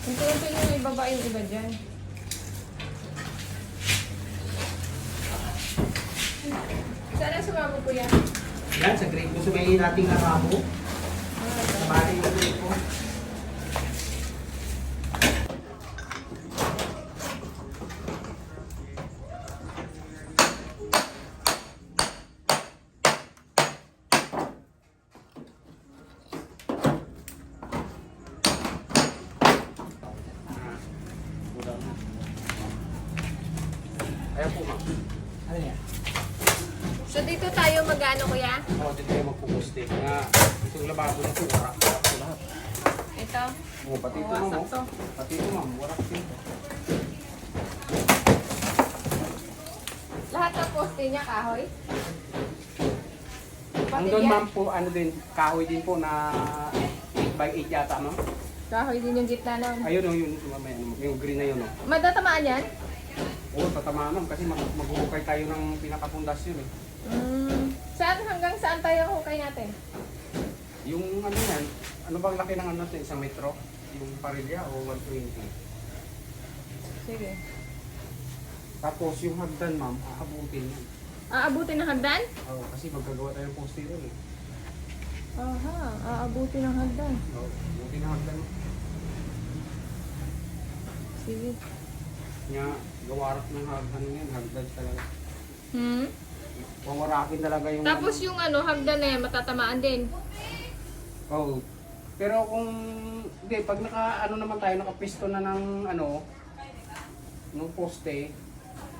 Unti-unti nyo ibaba yung iba dyan. Sana sumama po yan. Yan, sa grade ko. So may nating narabo. Sa bali yung grade ko. Ayan po, ma'am. Ano yan? So dito tayo mag-ano kuya? Oo, dito tayo magpupuste. Nga, itong lababo na ito, warak po lahat. Ito. Oo, pati ito, ma'am. Sakto. Pati ito, ma'am. Warak din. Lahat ng poste niya kahoy? Pati Andun, yan? ma'am, po, ano din, kahoy din po na 8x8 yata, ma'am. Kahoy din yung gitna nun. Ayun, yung green na yun. Oh. Madatamaan yan? Oo, tatamaan, ma'am, kasi maghuhukay tayo ng pinakapundasyon eh. Saan hanggang saan tayo hukay natin? Yung ano yan, ano bang laki ng ano natin, isang metro? Yung parilya o 120? Sige. Tapos yung hagdan, ma'am, aabutin yan. Aabutin ng hagdan? Oo, kasi magkagawa tayo ng poste rin eh. Aha, aabutin ng hagdan. Oo, aabutin ng hagdan. Sige. Nga, gawarak ng hagdan yan, hagdan talaga. Wawarakin talaga yung... Tapos yung ano, hagdan na yan, matatamaan din. Oo. Pero kung... Hindi, pag ano naman tayo, nakapisto na ng ano, ng poste,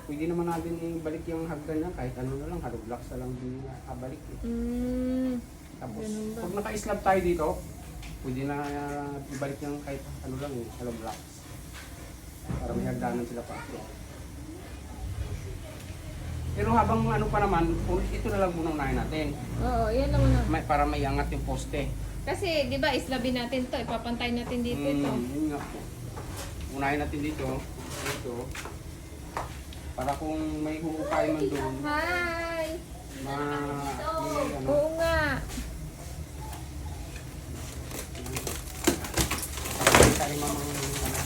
pwede naman natin ibalik yung hagdan niya, kahit ano na lang, hollow blocks na lang din kabalik eh. Tapos, Ganun ba? pag naka-slab tayo dito, pwede na ibalik yung kahit ano lang eh, hollow blocks. Para may hagdanan sila pa. Pero habang ano pa naman, ito na lang muna unahin natin. Oo, yan naman na. Para may angat yung poste. Kasi, di ba, islabin natin to, ipapantay natin dito ito. Yun nga po. Unahin natin dito. Dito. Para kung may huhukay man doon, Hi! may ano. Oo nga. Tayo mamang ano.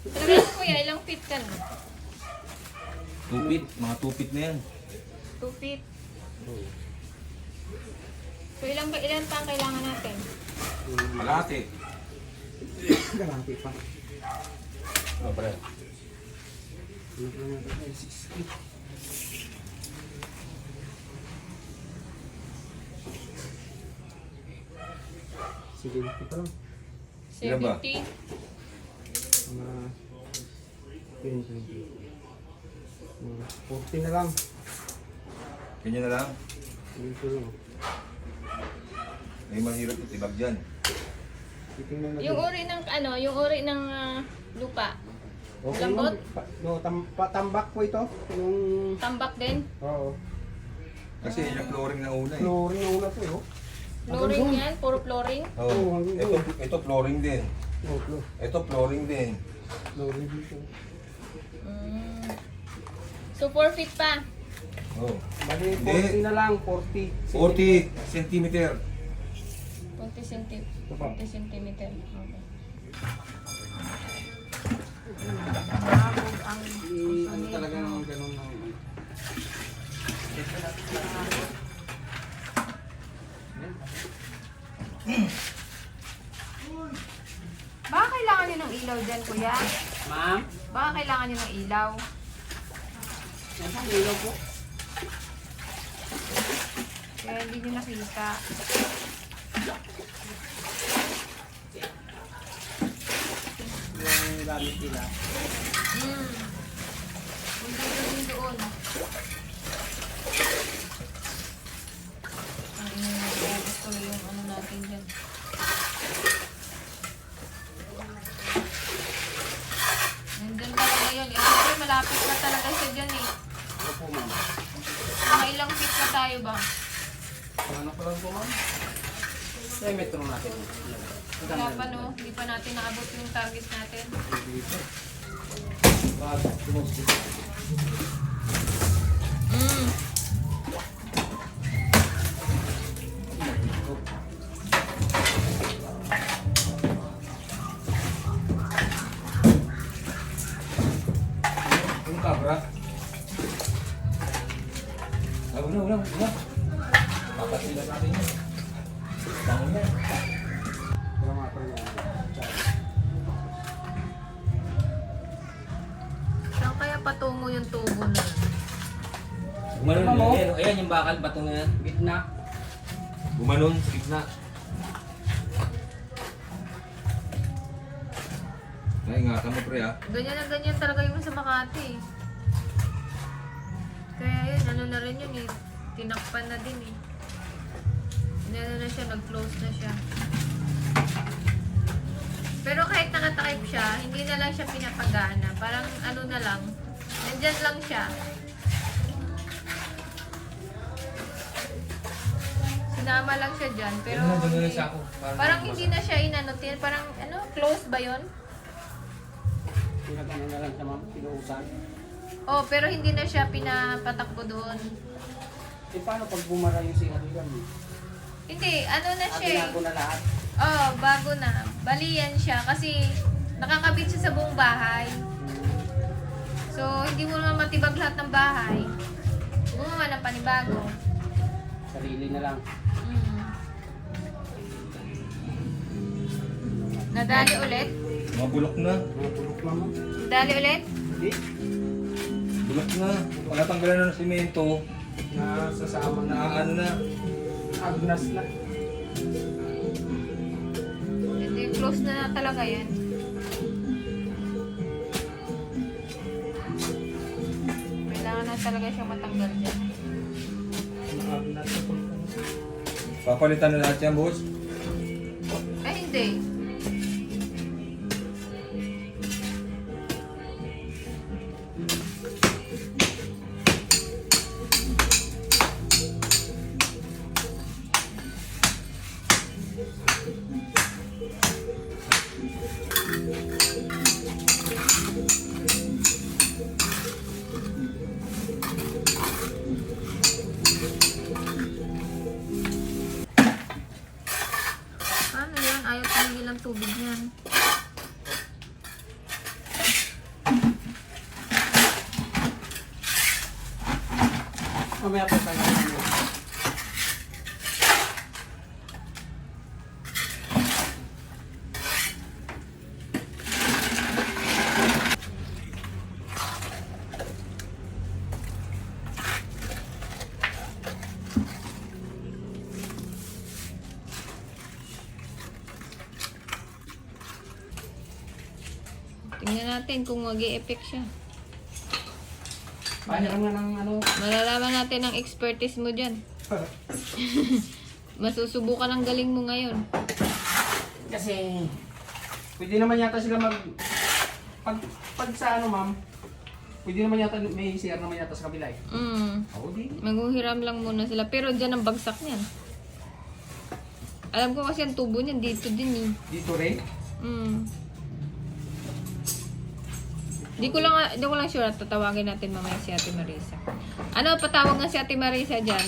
Talaga kuya, ilang feet ka na? 2 feet, mga 2 feet na yan. 2 feet. So ilan pa ang kailangan natin? Malati. Galati pa. Oh, pre. Sige, ito lang. Ilan ba? 70. Mga 10, 20. Mga 40 na lang. Ganyan na lang. Dito lang. May mahirap itibag dyan. Titingnan natin. Yung uri ng ano, yung uri ng lupa. Okay, lambot? No, tambak po ito. Yung... Tambak din. Oo. Kasi yung flooring na una eh. Flooring na una po eh. Oh. Flooring Hanggang yan, puro flooring. Oh, ito flooring din. doon. Oh, Ito flooring din. flooring dito. So 4 feet pa. Oh. Bali, Hindi. 40 na lang. 40. 40 centimeter. 20 cm. 40 centimeter. Okay. Ano talaga naman ganun na. Baka kailangan nyo ng ilaw dyan, kuya? Ma'am? Baka kailangan nyo ng ilaw. Nasaan ilaw po? Kaya hindi nyo nakita. Yung gamit nila. Hindi din doon. Ang ina natin. Gusto yung ano natin dyan. Nandun talaga yun. Kasi malapit na talaga siya dyan eh. Ano po, ma'am? Mga ilang feet na tayo ba? Ano pa lang po, ma'am? May metro natin. Wala pa no. Hindi pa natin naabot yung target natin. Dito. Bago, Mm. Yung kabra. Wala. Papasila natin yun. Bangon yan. Pero mga pa yan. Saan kaya patungo yung tubo na yun? Gumanon Tama mo? yun. Ayan yung bakal, bato na yan. Gitna. Gumanon sa gitna. Ingatan mo pre ah. Ganyan na ganyan talaga yung sa Makati eh. Kaya yun, ano na rin yun eh. Tinakpan na din eh. Ano na siya, nag-close na siya. Pero kahit nakatakip siya, hindi na lang siya pinapagana. Parang ano na lang, nandyan lang siya. Sinama lang siya dyan, pero Yan na, dun na hindi- sa ako. parang hindi na siya inano, parang ano, close ba yun? Pinagano na lang sa mga pinuusan. Oh, pero hindi na siya pinapatakbo doon. Eh paano pag bumara yung CR yan? Hindi, ano na siya eh. Binago na lahat. Oh, bago na. Balian siya kasi nakakabit siya sa buong bahay. So, hindi mo naman matibag lahat ng bahay. Gumawa ng panibago. Sarili na lang. Mm. Nadali ulit? Mga bulok na. Mga pulok lang. Nadali ulit? Hindi. Bulok na. Natanggalan na ng simento. Nasasama na. Na ano na. Agnas na. Hindi, close na talaga yan. Kailangan na talaga siyang matanggal dyan. Agnas na po. Papalitan na lahat yan boss. Ay, hindi. Ano yan? Ayaw tumigil ang tubig niyan. Mamaya po tayo. Tingnan natin kung mag-e-effect siya. Paano nga ng ano? Malalaman natin ang expertise mo dyan. Masusubukan ang galing mo ngayon. Kasi pwede naman yata sila pag sa ano ma'am, pwede naman yata may CR naman yata sa kabila eh. Oo di. Maghuhiram lang muna sila. Pero dyan ang bagsak niyan. Alam ko kasi ang tubo niyan dito din eh. Dito rin. Di ko lang sure at tatawagin natin mamaya si Ate Marisa. Ano, patawag nga si Ate Marisa dyan.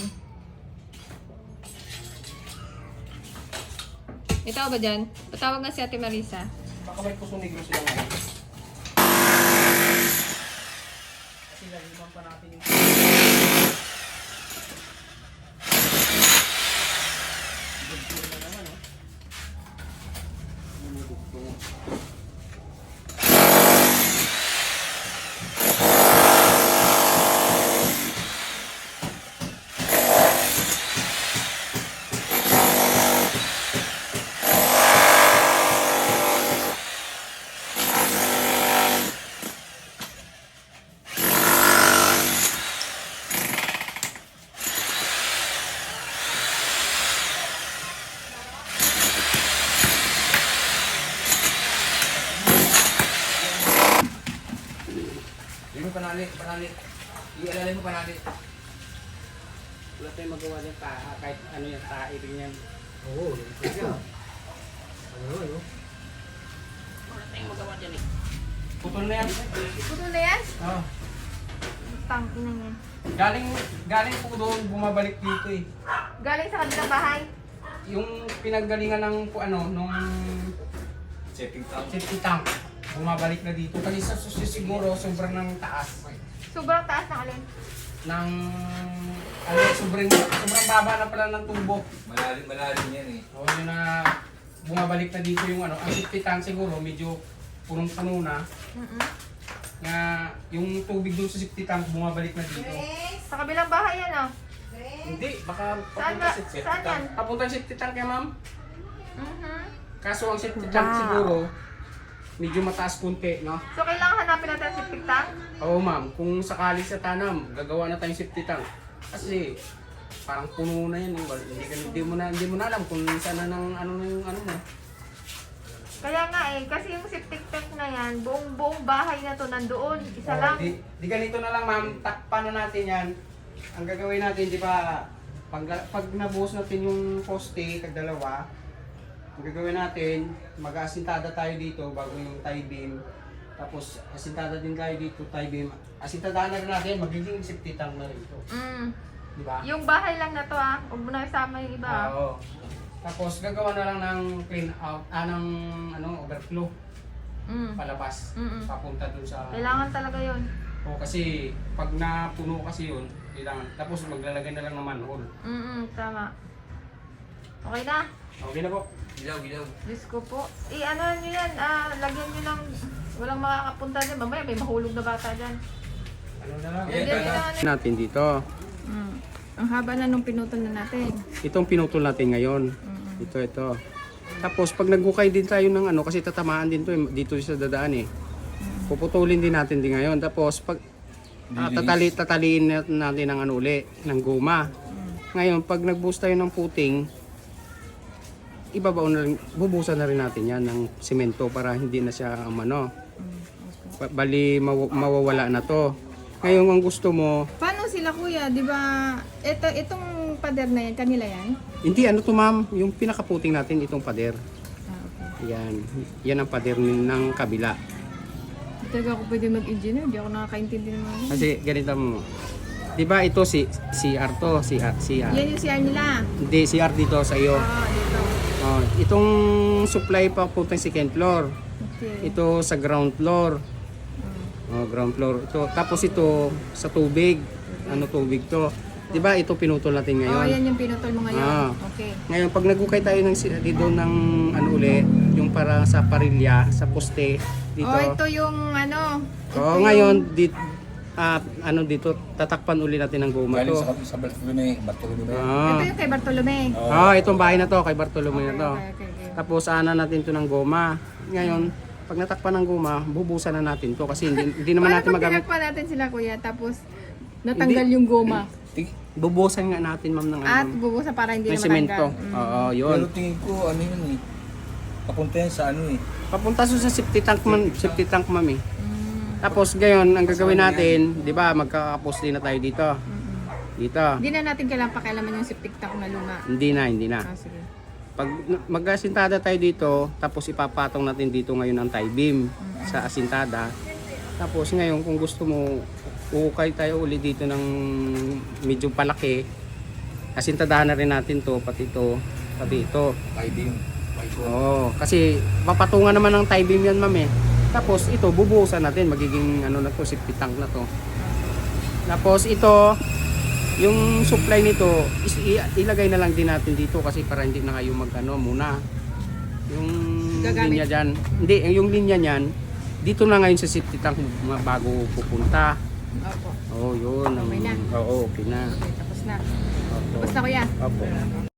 Ito ba dyan? Patawag nga si Ate Marisa. Baka may puso negro sila ngayon. Kasi laliman pa natin yung dugtong na naman oh. Ano dugtong? Hindi mo panali. I-alalay mo panali. Wala tayong magawa ng kahit ano yung tae rin yan. Oo. Wala tayong magawa dyan eh. Putol na yan. Puto na yan? Oo. Tang, ina niya. Galing po doon, bumabalik dito eh. Galing sa kabilang bahay. Yung pinanggalingan ng nung Checking out. safety tank, bumabalik na dito. Kasi sa siguro sobrang ng taas. Sobrang taas ng alin. Ng sobrang baba na pala ng tubo. Malalim yan eh. O yun na bumabalik na dito yung ang safety tank siguro medyo punong-puno na. Na yung tubig doon sa safety tank bumabalik na dito. Sa kabilang bahay yan, oh. Hindi, baka Saan papunta ba? sa safety Saan yan? tank. Papunta sa safety tank kaya ma'am. Mhm. Kaso ang safety tank siguro medyo mataas kunti, no? So, kailangan hanapin natin ang septic tank? Oo ma'am, kung sakali sa tanam, gagawa na tayong safety tank. Kasi parang puno na yan, hindi mo na alam kung saan na ng ano mo. Kaya nga eh, kasi yung septic tank na yan, buong bahay na to nandoon. Isa lang. Di ganito na lang ma'am, paano natin yan? Ang gagawin natin, di ba, pag nabuhos natin yung poste, dalawa, ang gagawin natin, mag-asintada tayo dito bago yung tie beam. Tapos asintada din tayo dito, tie beam. Asintadahan na rin natin, magiging safety tank na rin ito. Di ba? Yung bahay lang na to ah. Huwag mo na isama yung iba ah. Oo. Tapos gagawa na lang ng clean out, ng overflow palabas. Papunta dun sa... Kailangan talaga yun. O kasi pag napuno kasi yun, kailangan. Tapos maglalagay na lang ng manhole. Tama. Okay na? Okay na po. Gilaw. Diyos ko po. Ano nyo yan? Lagyan nyo ng... Walang makakapunta dyan. Mamaya may mahulog na bata dyan. Ano na lang? Lagyan nyo lang ano. Natin dito. Ang haba na nung pinutol na natin. Itong pinutol natin ngayon. Ito. Tapos pag naghukay din tayo ng kasi tatamaan din to dito sa dadaan eh. Puputulin din natin din ngayon. Tapos pag tataliin natin ng uli, ng guma. Ngayon pag nagbuhos tayo ng puting, bubuhusan na rin natin yan ng simento para hindi na siya bali mawawala na to. Ngayon ang gusto mo, Paano sila kuya? Di ba itong pader na yan, kanila yan? hindi to ma'am, yung pinakaputing natin itong pader. Okay. Yan ang pader ng kabila. Hindi talaga ako pwede mag-engineer, hindi ako nakakaintindi naman. Kasi ganito mo. 'Di ba ito si CR to, CR. Yan yung CR nila. Hindi CR dito sa iyo. Dito. Oh, itong supply pa puntang second floor. Okay. Ito sa ground floor. Oh, ground floor. Ito tapos ito sa tubig. Tubig to. 'Di ba ito pinutol natin ngayon? Yan yung pinutol mo ngayon. Ah. Okay. Ngayon pag nagukay tayo dito ng uli, yung para sa parilya, sa poste dito. Ito yung Oo, ngayon dito dito tatakpan uli natin ng guma Galing to. sa Bartolome. Ito yung kay Bartolome. Itong bahay na to kay Bartolome na to. Okay. Tapos natin to ng goma. Ngayon, pag natakpan ng goma, bubusan na natin to kasi hindi naman natin Paano pag magamit. tinakpan natin sila kuya, tapos natanggal yung goma? Bubusan nga natin ma'am ng At bubusa para hindi ng na semento. matanggal. Oo, Pero yun. tingin ko, yun eh. Papunta yan sa Papunta sa safety tank ma'am eh. Tapos ngayon, ang gagawin natin, 'di ba, magkakapos din na tayo dito. Dito. Hindi na natin kailangan pakialaman yung septic tank na luma. Hindi na. Sige. Pag mag-asintada tayo dito, tapos ipapatong natin dito ngayon ang tie beam sa asintada. Tapos ngayon kung gusto mo, ukay tayo uli dito ng medyo palaki. Asintadahan na rin natin to, pati ito. Hiding. Oo, kasi papatungan naman ng tie beam yan ma'am eh. Tapos ito, bubuhusan natin, magiging na to, safety tank na to. Tapos ito, yung supply nito, ilagay na lang din natin dito kasi para hindi na kayo muna. Yung Gagamit. linya dyan. Hindi, yung linya niyan, dito na ngayon sa safety tank bago pupunta. Opo. Oo, yun. Okay na. Oo, okay na. Okay, tapos na. Opo. Tapos na kuya. Opo.